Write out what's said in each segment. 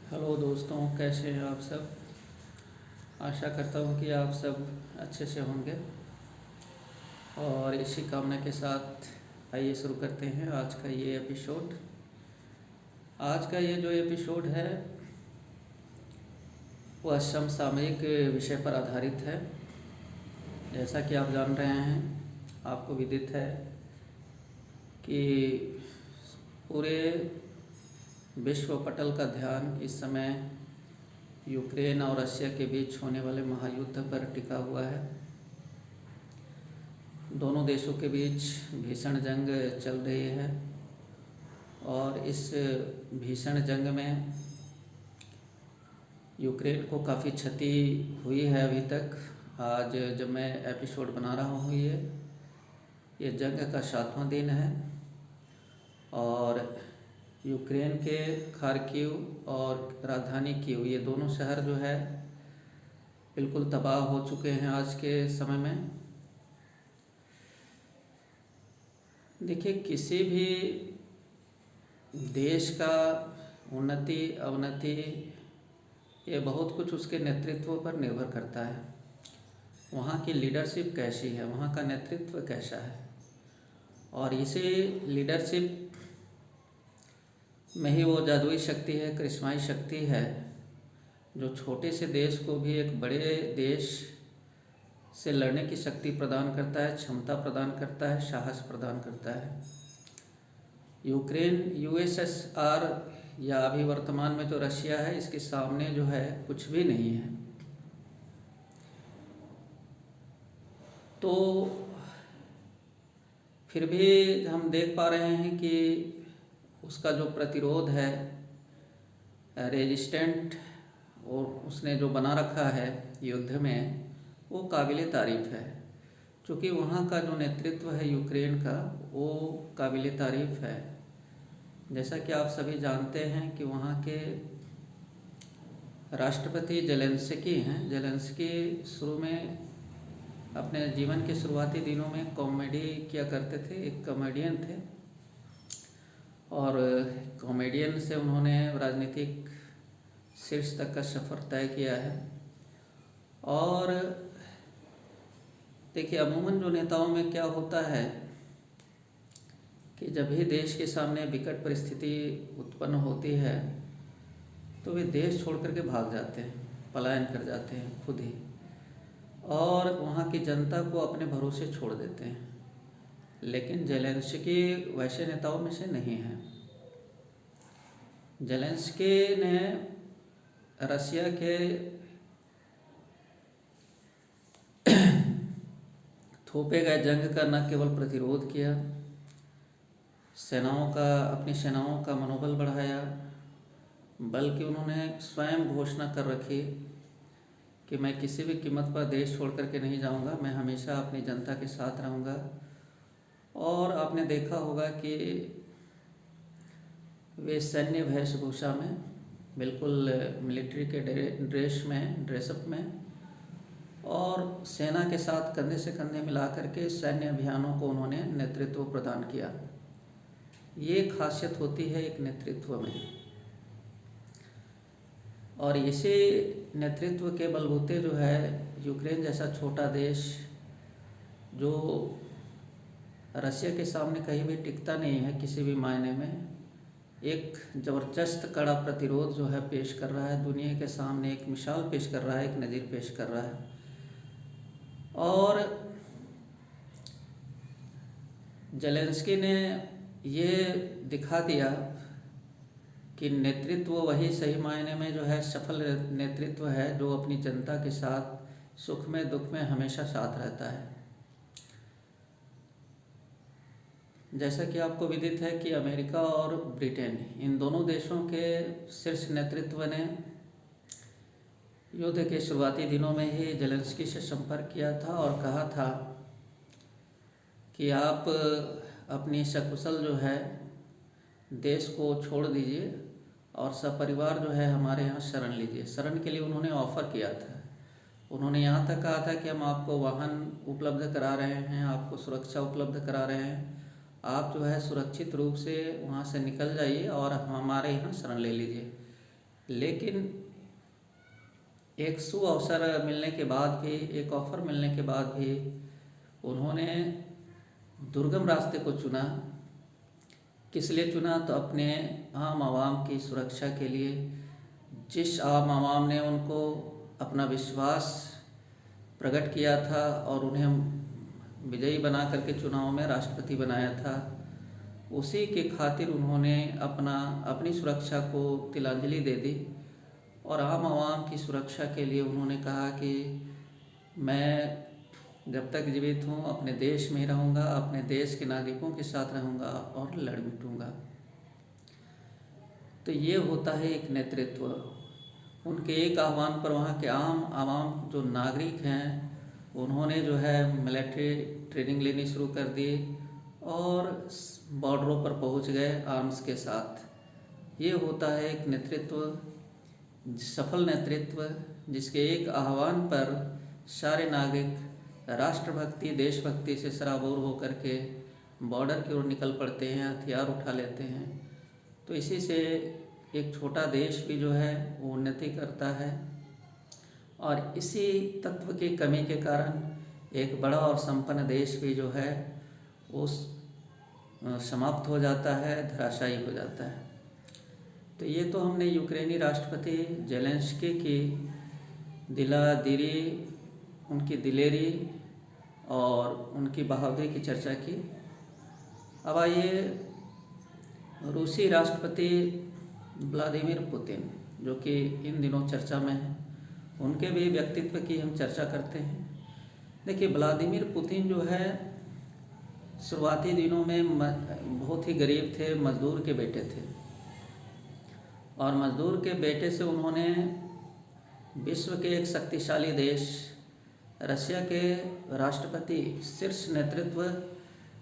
Hello दोस्तों, कैसे हैं आप सब। आशा करता हूँ कि आप सब अच्छे से होंगे। और इसी कामना के साथ आइए शुरू करते हैं आज का ये एपिसोड। आज का ये जो एपिसोड है वह समसामयिक विषय पर आधारित है। जैसा कि आप जान रहे हैं, आपको विदित है कि पूरे विश्व पटल का ध्यान इस समय यूक्रेन और रशिया के बीच होने वाले महायुद्ध पर टिका हुआ है। दोनों देशों के बीच भीषण जंग चल रही है और इस भीषण जंग में यूक्रेन को काफ़ी क्षति हुई है अभी तक। आज जब मैं एपिसोड बना रहा हूँ ये जंग का 7वां दिन है और यूक्रेन के खार्किव और राजधानी कीव ये दोनों शहर जो है बिल्कुल तबाह हो चुके हैं आज के समय में। देखिए, किसी भी देश का उन्नति अवनति ये बहुत कुछ उसके नेतृत्व पर निर्भर करता है। वहाँ की लीडरशिप कैसी है, वहाँ का नेतृत्व कैसा है, और इसी लीडरशिप में ही वो जादुई शक्ति है, करिश्माई शक्ति है जो छोटे से देश को भी एक बड़े देश से लड़ने की शक्ति प्रदान करता है, क्षमता प्रदान करता है, साहस प्रदान करता है। यूक्रेन यूएसएसआर या अभी वर्तमान में जो रशिया है, इसके सामने जो है कुछ भी नहीं है। तो फिर भी हम देख पा रहे हैं कि उसका जो प्रतिरोध है, रेजिस्टेंट, और उसने जो बना रखा है युद्ध में, वो काबिले तारीफ़ है। क्योंकि वहाँ का जो नेतृत्व है यूक्रेन का, वो काबिले तारीफ़ है। जैसा कि आप सभी जानते हैं कि वहाँ के राष्ट्रपति जेलेंस्की हैं। जेलेंस्की शुरू में अपने जीवन के शुरुआती दिनों में कॉमेडी किया करते थे, एक कॉमेडियन थे, और कॉमेडियन से उन्होंने राजनीतिक शीर्ष तक का सफ़र तय किया है। और देखिए, अमूमन जो नेताओं में क्या होता है कि जब भी देश के सामने विकट परिस्थिति उत्पन्न होती है तो वे देश छोड़ करके भाग जाते हैं, पलायन कर जाते हैं खुद ही, और वहाँ की जनता को अपने भरोसे छोड़ देते हैं। लेकिन जेलेंस्की वैसे नेताओं में से नहीं है। जेलेंस्की ने रशिया के थोपे गए जंग का न केवल प्रतिरोध किया, अपनी सेनाओं का मनोबल बढ़ाया, बल्कि उन्होंने स्वयं घोषणा कर रखी कि मैं किसी भी कीमत पर देश छोड़ करके नहीं जाऊंगा, मैं हमेशा अपनी जनता के साथ रहूंगा। और आपने देखा होगा कि वे सैन्य वेशभूषा में, बिल्कुल मिलिट्री के ड्रेसअप में, और सेना के साथ कंधे से कंधे मिला करके सैन्य अभियानों को उन्होंने नेतृत्व प्रदान किया। ये खासियत होती है एक नेतृत्व में, और इसी नेतृत्व के बलबूते जो है यूक्रेन जैसा छोटा देश, जो रशिया के सामने कहीं भी टिकता नहीं है किसी भी मायने में, एक ज़बरदस्त कड़ा प्रतिरोध जो है पेश कर रहा है दुनिया के सामने, एक मिसाल पेश कर रहा है, एक नज़ीर पेश कर रहा है। और जेलेंस्की ने ये दिखा दिया कि नेतृत्व वही सही मायने में जो है सफल नेतृत्व है, जो अपनी जनता के साथ सुख में दुख में हमेशा साथ रहता है। जैसा कि आपको विदित है कि अमेरिका और ब्रिटेन, इन दोनों देशों के शीर्ष नेतृत्व ने युद्ध के शुरुआती दिनों में ही जेलेंस्की से संपर्क किया था और कहा था कि आप अपनी सकुशल जो है देश को छोड़ दीजिए और सपरिवार जो है हमारे यहाँ शरण लीजिए। शरण के लिए उन्होंने ऑफ़र किया था। उन्होंने यहाँ तक कहा था कि हम आपको वाहन उपलब्ध करा रहे हैं, आपको सुरक्षा उपलब्ध करा रहे हैं, आप जो है सुरक्षित रूप से वहाँ से निकल जाइए और हमारे यहाँ शरण ले लीजिए। लेकिन एक सुअवसर मिलने के बाद भी, एक ऑफ़र मिलने के बाद भी उन्होंने दुर्गम रास्ते को चुना। किस लिए चुना? तो अपने आम आवाम की सुरक्षा के लिए। जिस आम आवाम ने उनको अपना विश्वास प्रकट किया था और उन्हें विजयी बना करके चुनाव में राष्ट्रपति बनाया था, उसी के खातिर उन्होंने अपनी सुरक्षा को तिलांजलि दे दी और आम आवाम की सुरक्षा के लिए उन्होंने कहा कि मैं जब तक जीवित हूँ अपने देश में ही रहूँगा, अपने देश के नागरिकों के साथ रहूँगा और लड़ मिटूँगा। तो ये होता है एक नेतृत्व। उनके एक आह्वान पर वहाँ के आम आवाम जो नागरिक हैं उन्होंने जो है मिलिट्री ट्रेनिंग लेनी शुरू कर दी और बॉर्डरों पर पहुँच गए आर्म्स के साथ। ये होता है एक नेतृत्व, सफल नेतृत्व, जिसके एक आह्वान पर सारे नागरिक राष्ट्रभक्ति देशभक्ति से सराबोर होकर के बॉर्डर की ओर निकल पड़ते हैं, हथियार उठा लेते हैं। तो इसी से एक छोटा देश भी जो है वो उन्नति करता है और इसी तत्व की कमी के कारण एक बड़ा और संपन्न देश भी जो है वो समाप्त हो जाता है, धराशायी हो जाता है। तो ये तो हमने यूक्रेनी राष्ट्रपति ज़ेलेंस्की की दिलादिली, उनकी दिलेरी और उनकी बहादुरी की चर्चा की। अब आइए रूसी राष्ट्रपति व्लादिमीर पुतिन, जो कि इन दिनों चर्चा में है, उनके भी व्यक्तित्व की हम चर्चा करते हैं। देखिए, व्लादिमीर पुतिन जो है शुरुआती दिनों में बहुत ही गरीब थे, मजदूर के बेटे थे और मजदूर के बेटे से उन्होंने विश्व के एक शक्तिशाली देश रशिया के राष्ट्रपति शीर्ष नेतृत्व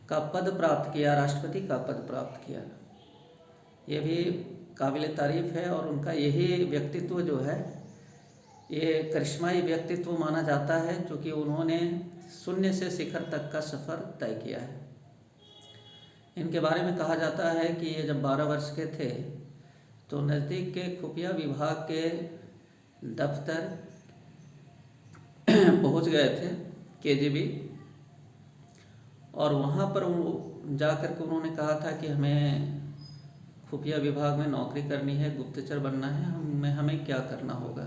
का पद प्राप्त किया, राष्ट्रपति का पद प्राप्त किया। ये भी काबिल तारीफ़ है और उनका यही व्यक्तित्व जो है ये करिश्माई व्यक्तित्व माना जाता है, क्योंकि उन्होंने शून्य से शिखर तक का सफ़र तय किया है। इनके बारे में कहा जाता है कि ये जब 12 वर्ष के थे तो नज़दीक के खुफिया विभाग के दफ्तर पहुंच गए थे, KGB, और वहाँ पर जा कर के उन्होंने कहा था कि हमें खुफिया विभाग में नौकरी करनी है, गुप्तचर बनना है, हमें क्या करना होगा।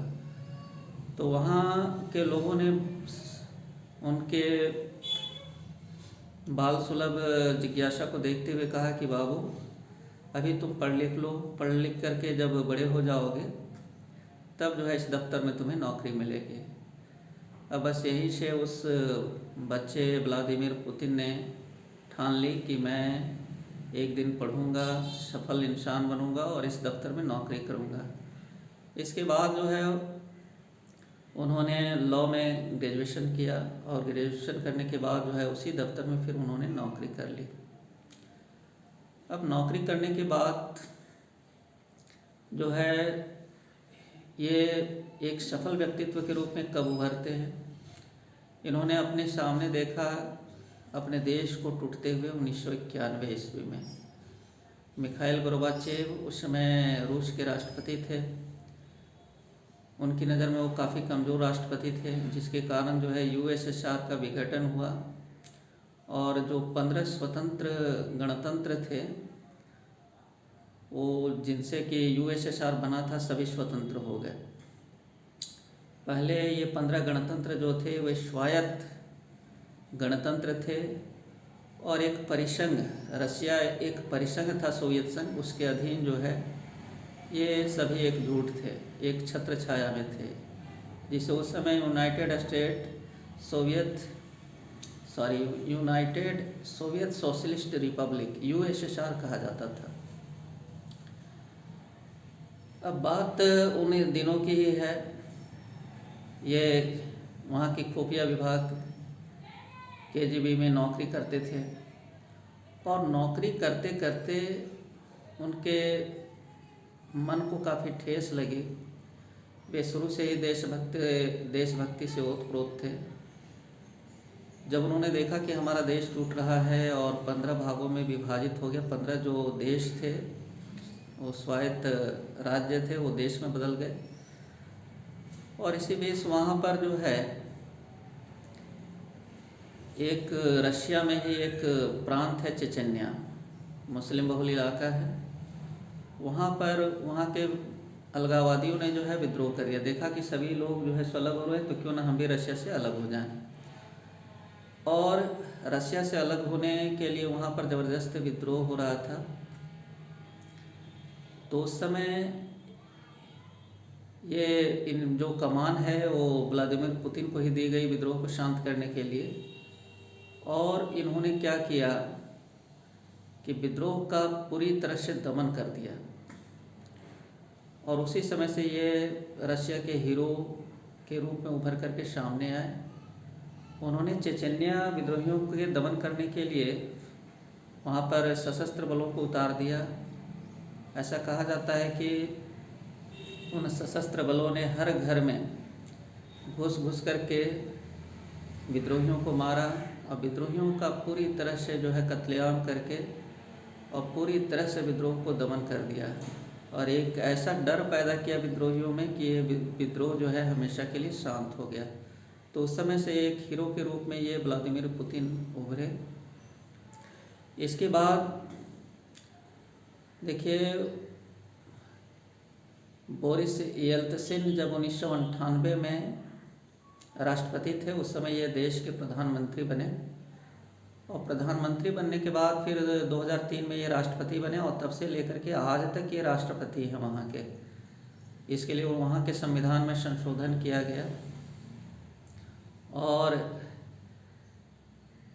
तो वहाँ के लोगों ने उनके बाल सुलभ जिज्ञासा को देखते हुए कहा कि बाबू अभी तुम पढ़ लिख लो, पढ़ लिख करके जब बड़े हो जाओगे तब जो है इस दफ्तर में तुम्हें नौकरी मिलेगी। अब बस यही से उस बच्चे व्लादिमीर पुतिन ने ठान ली कि मैं एक दिन पढ़ूंगा, सफल इंसान बनूंगा और इस दफ्तर में नौकरी करूंगा। इसके बाद जो है उन्होंने लॉ में ग्रेजुएशन किया और ग्रेजुएशन करने के बाद जो है उसी दफ्तर में फिर उन्होंने नौकरी कर ली। अब नौकरी करने के बाद जो है ये एक सफल व्यक्तित्व के रूप में कब उभरते हैं। इन्होंने अपने सामने देखा अपने देश को टूटते हुए 1991 ईस्वी में। मिखाइल गोर्बाचेव उस समय रूस के राष्ट्रपति थे। उनकी नज़र में वो काफ़ी कमज़ोर राष्ट्रपति थे, जिसके कारण जो है USSR का विघटन हुआ और जो 15 स्वतंत्र गणतंत्र थे वो जिनसे कि USSR बना था सभी स्वतंत्र हो गए। पहले ये 15 गणतंत्र जो थे वे स्वायत्त गणतंत्र थे और एक परिसंघ, रसिया एक परिसंघ था सोवियत संघ, उसके अधीन जो है ये सभी एकजुट थे, एक छत्र छाया में थे, जिसे उस समय United Soviet socialist Republic USSR कहा जाता था। अब बात उन दिनों की ही है। ये वहाँ की खुफिया विभाग KGB में नौकरी करते थे और नौकरी करते करते उनके मन को काफ़ी ठेस लगी। वे शुरू से ही देशभक्ति से ओतप्रोत थे। जब उन्होंने देखा कि हमारा देश टूट रहा है और 15 भागों में विभाजित हो गया, 15 जो देश थे वो स्वायत्त राज्य थे वो देश में बदल गए। और इसी बीच वहाँ पर जो है एक रशिया में ही एक प्रांत है चेचन्या, मुस्लिम बहुल इलाका है। वहाँ पर वहाँ के अलगाववादियों ने जो है विद्रोह कर दिया। देखा कि सभी लोग जो है सो अलग हो रहे हैं, तो क्यों ना हम भी रशिया से अलग हो जाएं। और रशिया से अलग होने के लिए वहाँ पर ज़बरदस्त विद्रोह हो रहा था। तो उस समय ये इन जो कमान है वो व्लादिमीर पुतिन को ही दी गई विद्रोह को शांत करने के लिए। और इन्होंने क्या किया कि विद्रोह का पूरी तरह से दमन कर दिया। और उसी समय से ये रशिया के हीरो के रूप में उभर करके सामने आए। उन्होंने चेचन्या विद्रोहियों के दमन करने के लिए वहाँ पर सशस्त्र बलों को उतार दिया। ऐसा कहा जाता है कि उन सशस्त्र बलों ने हर घर में घुस घुस करके विद्रोहियों को मारा और विद्रोहियों का पूरी तरह से जो है कत्लेआम करके और पूरी तरह से विद्रोह को दमन कर दिया। और एक ऐसा डर पैदा किया विद्रोहियों में कि ये विद्रोह जो है हमेशा के लिए शांत हो गया। तो उस समय से एक हीरो के रूप में ये व्लादिमीर पुतिन उभरे। इसके बाद देखिए बोरिस येल्त्सिन जब 1998 में राष्ट्रपति थे, उस समय ये देश के प्रधानमंत्री बने। और प्रधानमंत्री बनने के बाद फिर 2003 में ये राष्ट्रपति बने और तब से लेकर के आज तक ये राष्ट्रपति हैं वहाँ के। इसके लिए वहाँ के संविधान में संशोधन किया गया और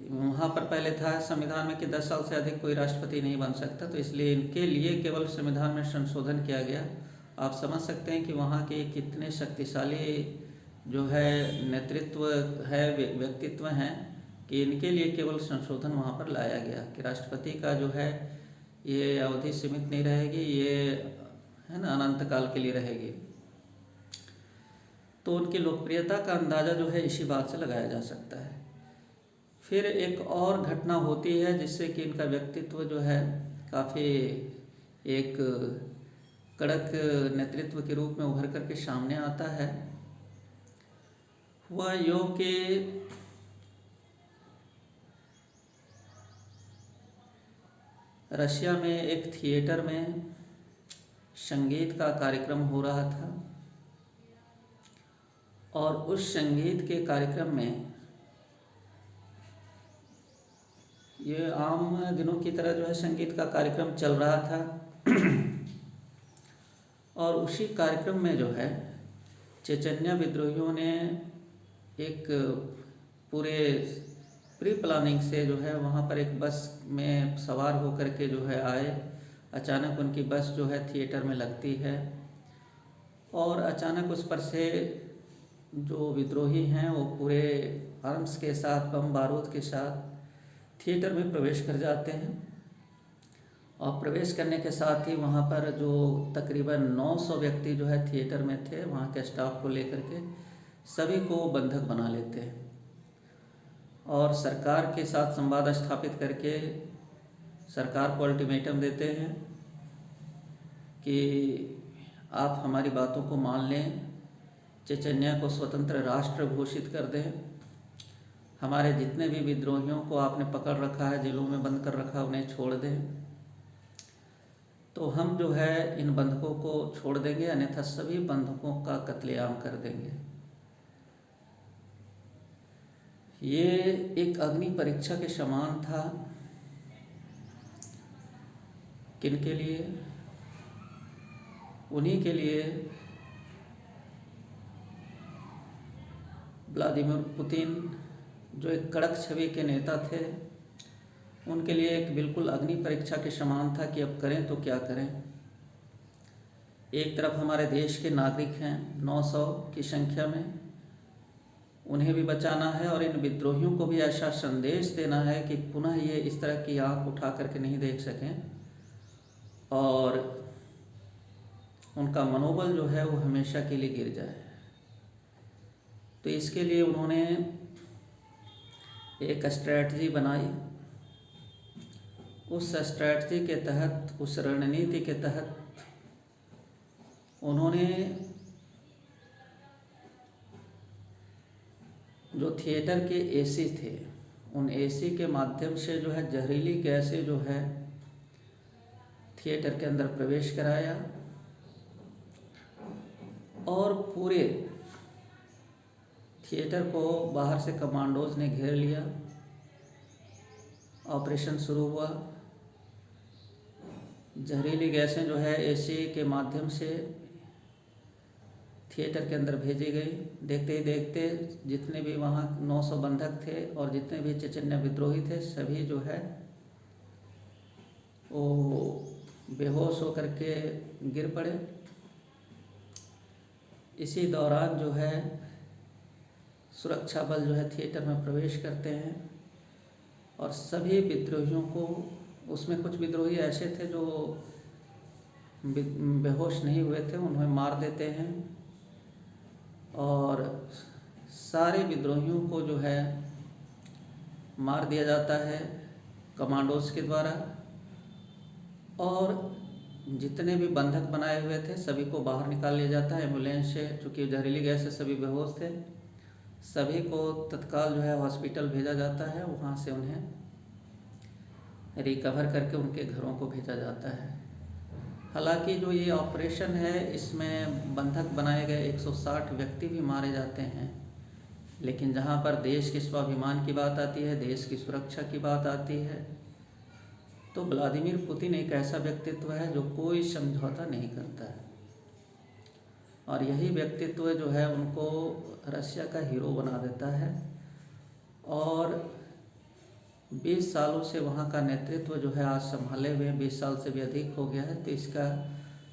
वहाँ पर पहले था संविधान में कि 10 साल से अधिक कोई राष्ट्रपति नहीं बन सकता, तो इसलिए इनके लिए केवल संविधान में संशोधन किया गया। आप समझ सकते हैं कि वहाँ के कितने शक्तिशाली जो है नेतृत्व है, व्यक्तित्व हैं कि इनके लिए केवल संशोधन वहाँ पर लाया गया कि राष्ट्रपति का जो है ये अवधि सीमित नहीं रहेगी, ये है ना अनंत काल के लिए रहेगी। तो उनकी लोकप्रियता का अंदाज़ा जो है इसी बात से लगाया जा सकता है। फिर एक और घटना होती है जिससे कि इनका व्यक्तित्व जो है काफ़ी एक कड़क नेतृत्व के रूप में उभर करके सामने आता है। वह यो कि रशिया में एक थिएटर में संगीत का कार्यक्रम हो रहा था और उस संगीत के कार्यक्रम में ये आम दिनों की तरह जो है संगीत का कार्यक्रम चल रहा था और उसी कार्यक्रम में जो है चेचन्या विद्रोहियों ने एक पूरे प्री प्लानिंग से जो है वहाँ पर एक बस में सवार होकर के जो है आए। अचानक उनकी बस जो है थिएटर में लगती है और अचानक उस पर से जो विद्रोही हैं वो पूरे आर्म्स के साथ, बम बारूद के साथ थिएटर में प्रवेश कर जाते हैं। और प्रवेश करने के साथ ही वहाँ पर जो तकरीबन 900 व्यक्ति जो है थिएटर में थे, वहाँ के स्टाफ को लेकर के सभी को बंधक बना लेते हैं और सरकार के साथ संवाद स्थापित करके सरकार को अल्टीमेटम देते हैं कि आप हमारी बातों को मान लें, चेचन्या को स्वतंत्र राष्ट्र घोषित कर दें, हमारे जितने भी विद्रोहियों को आपने पकड़ रखा है, जेलों में बंद कर रखा है, उन्हें छोड़ दें। तो हम जो है इन बंधकों को छोड़ देंगे, अन्यथा सभी बंधकों का कत्लेआम कर देंगे। ये एक अग्नि परीक्षा के समान था। किनके लिए? उन्हीं के लिए व्लादिमीर पुतिन जो एक कड़क छवि के नेता थे, उनके लिए एक बिल्कुल अग्नि परीक्षा के समान था कि अब करें तो क्या करें। एक तरफ हमारे देश के नागरिक हैं 900 की संख्या में, उन्हें भी बचाना है और इन विद्रोहियों को भी ऐसा संदेश देना है कि पुनः ये इस तरह की आंख उठा करके नहीं देख सकें और उनका मनोबल जो है वो हमेशा के लिए गिर जाए। तो इसके लिए उन्होंने एक स्ट्रैटेजी बनाई। उस स्ट्रैटेजी के तहत, उस रणनीति के तहत उन्होंने जो थिएटर के एसी थे, उन एसी के माध्यम से जो है जहरीली गैसें जो है थिएटर के अंदर प्रवेश कराया और पूरे थिएटर को बाहर से कमांडोज ने घेर लिया। ऑपरेशन शुरू हुआ। जहरीली गैसें जो है एसी के माध्यम से थिएटर के अंदर भेजी गई। देखते ही देखते जितने भी वहाँ 900 बंधक थे और जितने भी चेचन्य विद्रोही थे, सभी जो है वो बेहोश होकर के गिर पड़े। इसी दौरान जो है सुरक्षा बल जो है थिएटर में प्रवेश करते हैं और सभी विद्रोहियों को, उसमें कुछ विद्रोही ऐसे थे जो बेहोश नहीं हुए थे, उन्हें मार देते हैं और सारे विद्रोहियों को जो है मार दिया जाता है कमांडोज के द्वारा। और जितने भी बंधक बनाए हुए थे सभी को बाहर निकाल लिया जाता है एम्बुलेंस से। चूँकि जहरीली गैस से सभी बेहोश थे, सभी को तत्काल जो है हॉस्पिटल भेजा जाता है। वहाँ से उन्हें रिकवर करके उनके घरों को भेजा जाता है। हालांकि जो ये ऑपरेशन है, इसमें बंधक बनाए गए 160 व्यक्ति भी मारे जाते हैं, लेकिन जहाँ पर देश के स्वाभिमान की बात आती है, देश की सुरक्षा की बात आती है, तो व्लादिमीर पुतिन एक ऐसा व्यक्तित्व है जो कोई समझौता नहीं करता है। और यही व्यक्तित्व जो है उनको रशिया का हीरो बना देता है। और 20 सालों से वहाँ का नेतृत्व जो है आज संभाले हुए 20 साल से भी अधिक हो गया है। तो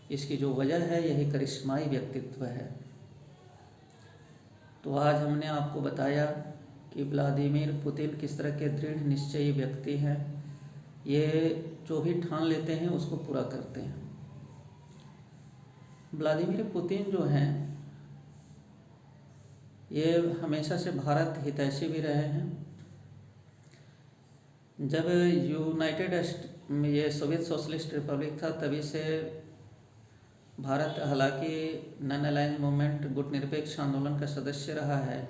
इसकी जो वजह है यही करिश्माई व्यक्तित्व है। तो आज हमने आपको बताया कि व्लादिमीर पुतिन किस तरह के दृढ़ निश्चयी व्यक्ति हैं। ये जो भी ठान लेते हैं उसको पूरा करते हैं। व्लादिमीर पुतिन जो हैं ये हमेशा से भारत हितैषी भी रहे हैं। जब ये सोवियत सोशलिस्ट रिपब्लिक था तभी से भारत हालांकि नॉन अलाइंस मूवमेंट गुटनिरपेक्ष आंदोलन का सदस्य रहा है,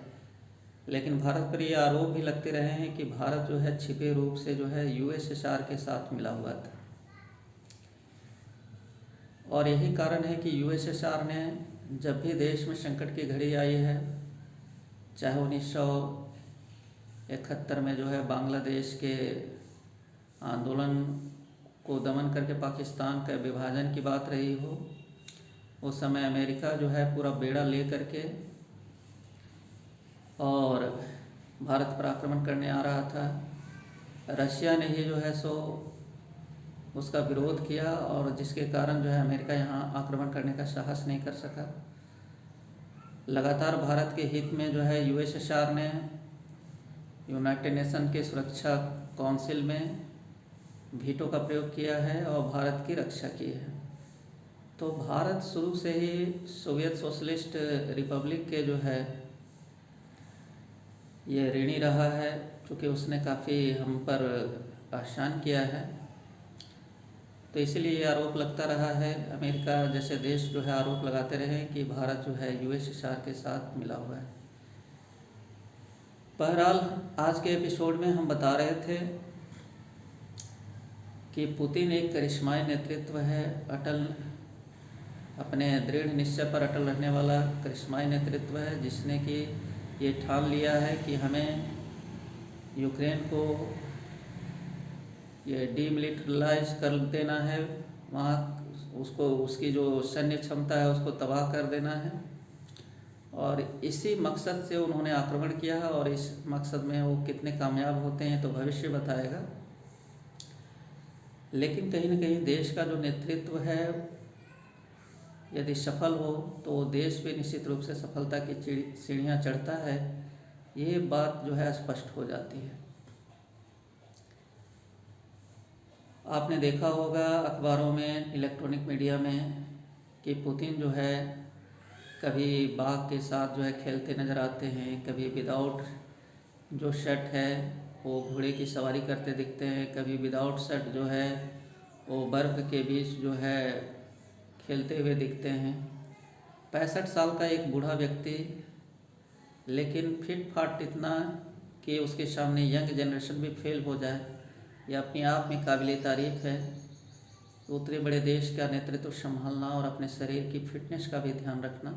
लेकिन भारत पर ये आरोप भी लगते रहे हैं कि भारत जो है छिपे रूप से जो है यूएसएसआर के साथ मिला हुआ था। और यही कारण है कि यूएसएसआर ने जब भी देश में संकट की घड़ी आई है, चाहे 1971 में जो है बांग्लादेश के आंदोलन को दमन करके पाकिस्तान का विभाजन की बात रही हो, उस समय अमेरिका जो है पूरा बेड़ा ले करके और भारत पर आक्रमण करने आ रहा था। रशिया ने ही जो है सो उसका विरोध किया और जिसके कारण जो है अमेरिका यहाँ आक्रमण करने का साहस नहीं कर सका। लगातार भारत के हित में जो है यूएसएसआर ने यूनाइटेड नेशन के सुरक्षा काउंसिल में वीटो का प्रयोग किया है और भारत की रक्षा की है। तो भारत शुरू से ही सोवियत सोशलिस्ट रिपब्लिक के जो है ये ऋणी रहा है, क्योंकि उसने काफ़ी हम पर आसान किया है। तो इसीलिए ये आरोप लगता रहा है, अमेरिका जैसे देश जो है आरोप लगाते रहे कि भारत जो है यूएसएसआर के साथ मिला हुआ है। बहरहाल आज के एपिसोड में हम बता रहे थे कि पुतिन एक करिश्माई नेतृत्व है, अटल अपने दृढ़ निश्चय पर अटल रहने वाला करिश्माई नेतृत्व है, जिसने कि ये ठान लिया है कि हमें यूक्रेन को ये डीमिलिटराइज कर देना है, वहाँ उसको उसकी जो सैन्य क्षमता है उसको तबाह कर देना है। और इसी मकसद से उन्होंने आक्रमण किया है और इस मकसद में वो कितने कामयाब होते हैं तो भविष्य बताएगा। लेकिन कहीं न कहीं देश का जो नेतृत्व है यदि सफल हो तो देश भी निश्चित रूप से सफलता की सीढ़ियाँ चढ़ता है, ये बात जो है स्पष्ट हो जाती है। आपने देखा होगा अखबारों में, इलेक्ट्रॉनिक मीडिया में कि पुतिन जो है कभी बाघ के साथ जो है खेलते नज़र आते हैं, कभी विदाउट जो शर्ट है वो घोड़े की सवारी करते दिखते हैं, कभी विदाउट शर्ट जो है वो बर्फ़ के बीच जो है खेलते हुए दिखते हैं। 65 साल का एक बूढ़ा व्यक्ति, लेकिन फिट फाट इतना कि उसके सामने यंग जनरेशन भी फेल हो जाए, यह अपने आप में काबिल तारीफ़ है। उतने बड़े देश का नेतृत्व संभालना और अपने शरीर की फिटनेस का भी ध्यान रखना।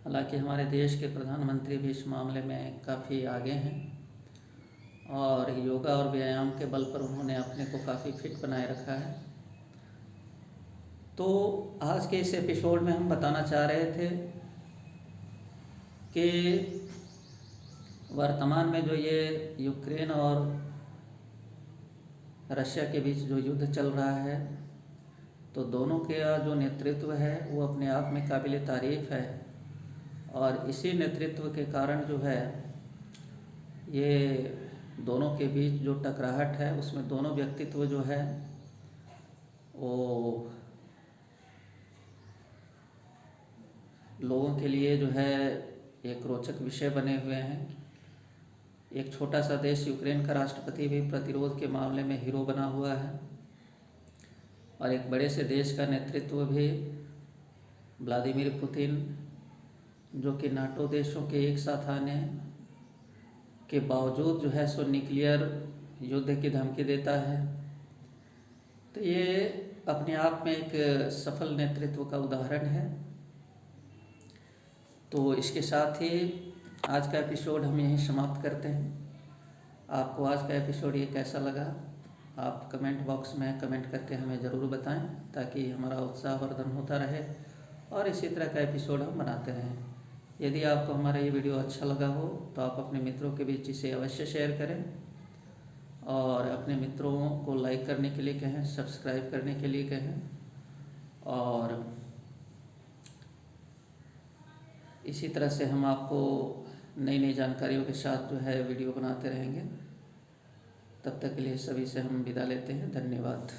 हालांकि हमारे देश के प्रधानमंत्री भी इस मामले में काफ़ी आगे हैं और योगा और व्यायाम के बल पर उन्होंने अपने को काफ़ी फिट बनाए रखा है। तो आज के इस एपिसोड में हम बताना चाह रहे थे कि वर्तमान में जो ये यूक्रेन और रशिया के बीच जो युद्ध चल रहा है, तो दोनों के जो नेतृत्व है वो अपने आप में काबिल तारीफ़ है और इसी नेतृत्व के कारण जो है ये दोनों के बीच जो टकराहट है उसमें दोनों व्यक्तित्व जो है वो लोगों के लिए जो है एक रोचक विषय बने हुए हैं। एक छोटा सा देश यूक्रेन का राष्ट्रपति भी प्रतिरोध के मामले में हीरो बना हुआ है और एक बड़े से देश का नेतृत्व भी व्लादिमीर पुतिन, जो कि नाटो देशों के एक साथ आने के बावजूद जो है सो न्यूक्लियर युद्ध की धमकी देता है। तो ये अपने आप में एक सफल नेतृत्व का उदाहरण है। तो इसके साथ ही आज का एपिसोड हम यहीं समाप्त करते हैं। आपको आज का एपिसोड ये कैसा लगा, आप कमेंट बॉक्स में कमेंट करके हमें ज़रूर बताएं ताकि हमारा उत्साहवर्धन होता रहे और इसी तरह का एपिसोड हम बनाते रहें। यदि आपको हमारा ये वीडियो अच्छा लगा हो तो आप अपने मित्रों के बीच इसे अवश्य शेयर करें और अपने मित्रों को लाइक करने के लिए कहें, सब्सक्राइब करने के लिए कहें और इसी तरह से हम आपको नई नई जानकारियों के साथ जो है वीडियो बनाते रहेंगे। तब तक के लिए सभी से हम विदा लेते हैं। धन्यवाद।